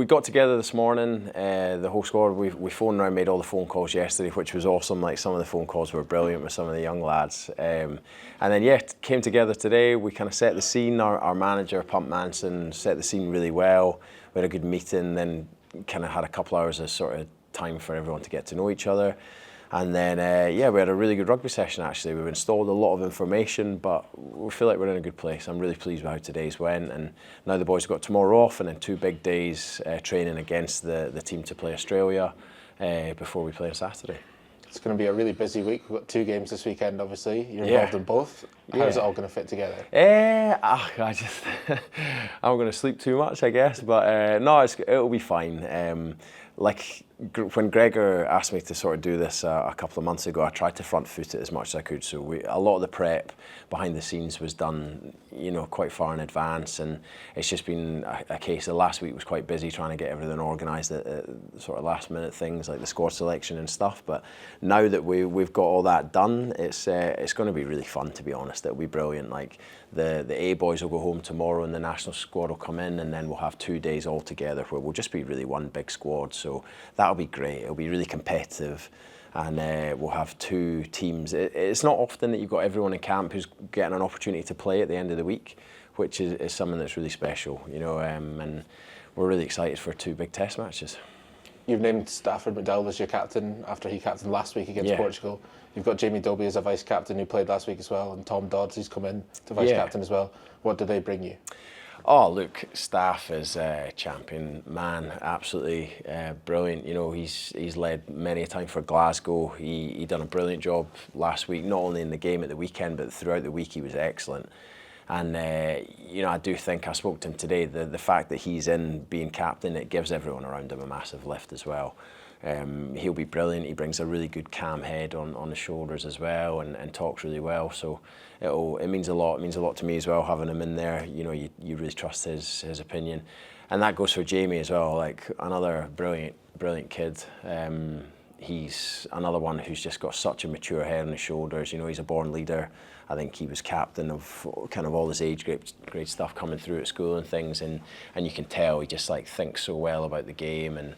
we got together this morning, the whole squad. We phoned around, made all the phone calls yesterday, which was awesome. Like, some of the phone calls were brilliant with some of the young lads. And then, yeah, came together today. We kind of set the scene. Our manager, Pump Manson, set the scene really well. We had a good meeting, then kind of had a couple hours of sort of time for everyone to get to know each other. And then, yeah, we had a really good rugby session, actually. We've installed a lot of information, but we feel like we're in a good place. I'm really pleased with how today's went. And now the boys have got tomorrow off and then 2 big days training against the team to play Australia before we play on Saturday. It's going to be a really busy week. We've got 2 games this weekend, obviously. You're involved in both. How's it all going to fit together? I'm going to sleep too much, I guess. But no, it'll be fine. Like, when Gregor asked me to sort of do this a couple of months ago, I tried to front foot it as much as I could. So a lot of the prep behind the scenes was done, quite far in advance, and it's just been a case. The last week was quite busy trying to get everything organised at sort of last minute things like the squad selection and stuff. But now that we've got all that done, it's going to be really fun, to be honest. It'll be brilliant. Like, the A boys will go home tomorrow and the national squad will come in, and then we'll have 2 days all together where we'll just be really one big squad. So that'll be great. It'll be really competitive, and we'll have 2 teams. It's not often that you've got everyone in camp who's getting an opportunity to play at the end of the week, which is something that's really special, and we're really excited for 2 big test matches. You've named Stafford McDowall as your captain after he captained last week against Portugal. You've got Jamie Dobie as a vice captain who played last week as well, and Tom Dodds who's come in to vice captain as well. What do they bring you? Oh, look, Staff is a champion man, absolutely brilliant. He's led many a time for Glasgow. He done a brilliant job last week, not only in the game at the weekend, but throughout the week he was excellent. And I do think, I spoke to him today, the fact that he's in being captain, it gives everyone around him a massive lift as well. He'll be brilliant. He brings a really good calm head on the shoulders as well, and talks really well. So it means a lot. It means a lot to me as well, having him in there. You really trust his opinion, and that goes for Jamie as well. Like, another brilliant kid. He's another one who's just got such a mature head on his shoulders. He's a born leader. I think he was captain of kind of all his age grade stuff coming through at school and things, and you can tell he just thinks so well about the game. And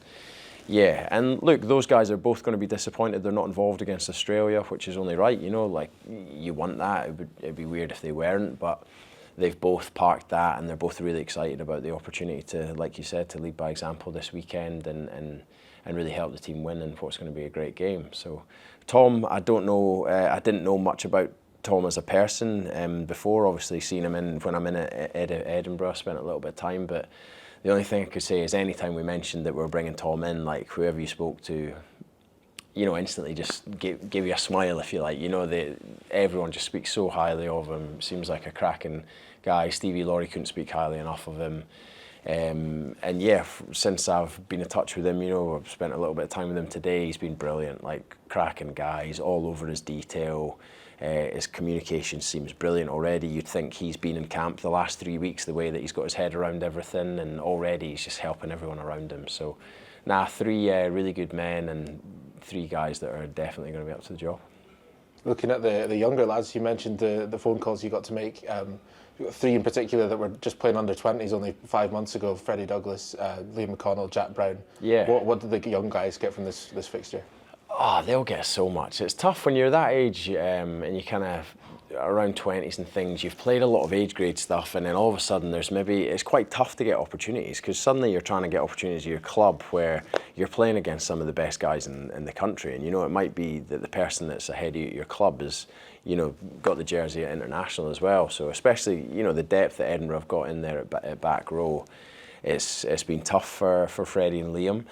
yeah, and look, those guys are both going to be disappointed they're not involved against Australia, which is only right. You want that. It'd be weird if they weren't, but they've both parked that, and they're both really excited about the opportunity to, like you said, to lead by example this weekend and really help the team win in what's going to be a great game. So Tom, I don't know, I didn't know much about Tom as a person before. Obviously, seen him when I'm in Edinburgh, spent a little bit of time, but the only thing I could say is anytime we mentioned that we were bringing Tom in, like, whoever you spoke to, instantly just give you a smile, if you like. Everyone just speaks so highly of him. Seems like a cracking guy. Stevie Laurie couldn't speak highly enough of him. And yeah, since I've been in touch with him, I've spent a little bit of time with him today. He's been brilliant, like, cracking guy. He's all over his detail. His communication seems brilliant already. You'd think he's been in camp the last 3 weeks, the way that he's got his head around everything, and already he's just helping everyone around him. So, 3 really good men, and 3 guys that are definitely going to be up to the job. Looking at the younger lads, you mentioned the phone calls you got to make. You've got 3 in particular that were just playing under 20s only 5 months ago. Freddie Douglas, Liam McConnell, Jack Brown. Yeah. What did the young guys get from this fixture? Oh, they'll get so much. It's tough when you're that age and you kind of around 20s and things. You've played a lot of age grade stuff, and then all of a sudden it's quite tough to get opportunities, because suddenly you're trying to get opportunities at your club where you're playing against some of the best guys in the country, and it might be that the person that's ahead of you at your club is got the jersey at international as well. So especially the depth that Edinburgh have got in there at back row, it's been tough for Freddie and Liam.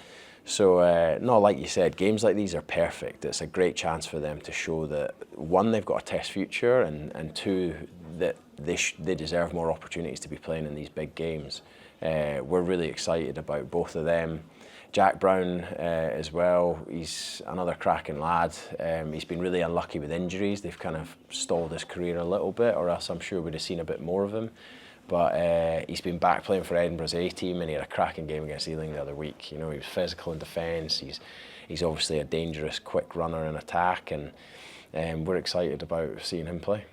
So, no, like you said, games like these are perfect. It's a great chance for them to show that, 1, they've got a test future, and 2, that they deserve more opportunities to be playing in these big games. We're really excited about both of them. Jack Brown as well, he's another cracking lad. He's been really unlucky with injuries. They've kind of stalled his career a little bit, or else I'm sure we'd have seen a bit more of him. But he's been back playing for Edinburgh's A team, and he had a cracking game against Ealing the other week. He was physical in defence. He's obviously a dangerous, quick runner in attack, and we're excited about seeing him play.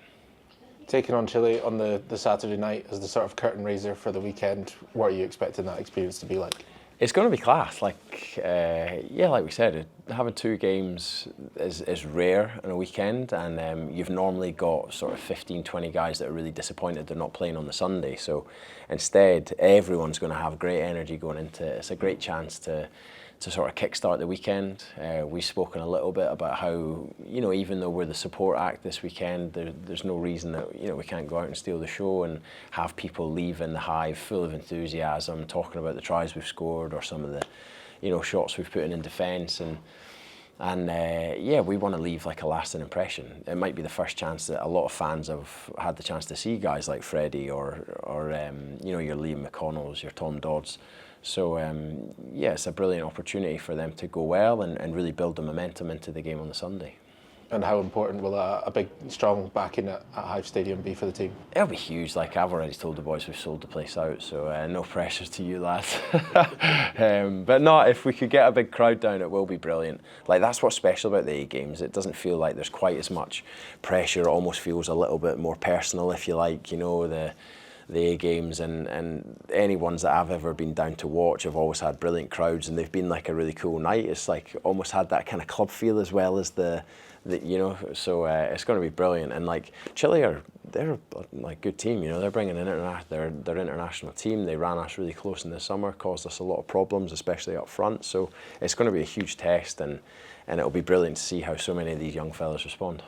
Taking on Chile on the Saturday night as the sort of curtain raiser for the weekend, what are you expecting that experience to be like? It's going to be class. Like we said, having 2 games is rare on a weekend, and you've normally got sort of 15, 20 guys that are really disappointed they're not playing on the Sunday. So instead, everyone's going to have great energy going into it. It's a great chance to sort of kickstart the weekend. We've spoken a little bit about how, even though we're the support act this weekend, there's no reason that, we can't go out and steal the show and have people leaving the Hive full of enthusiasm, talking about the tries we've scored or some of the, shots we've put in defence. And we want to leave like a lasting impression. It might be the first chance that a lot of fans have had the chance to see guys like Freddie or your Liam McConnells, your Tom Dodds. So it's a brilliant opportunity for them to go well and really build the momentum into the game on the Sunday. And how important will a big, strong backing at Hive Stadium be for the team? It'll be huge. Like I've already told the boys, we've sold the place out, so no pressure to you lads. But no, if we could get a big crowd down, it will be brilliant. Like that's what's special about the A games. It doesn't feel like there's quite as much pressure. It almost feels a little bit more personal, if you like. The A games and any ones that I've ever been down to watch have always had brilliant crowds, and they've been like a really cool night. It's like almost had that kind of club feel as well as so it's going to be brilliant. And like Chile they're a like good team, they're bringing in their international team. They ran us really close in the summer, caused us a lot of problems, especially up front. So it's going to be a huge test, and it'll be brilliant to see how so many of these young fellas respond.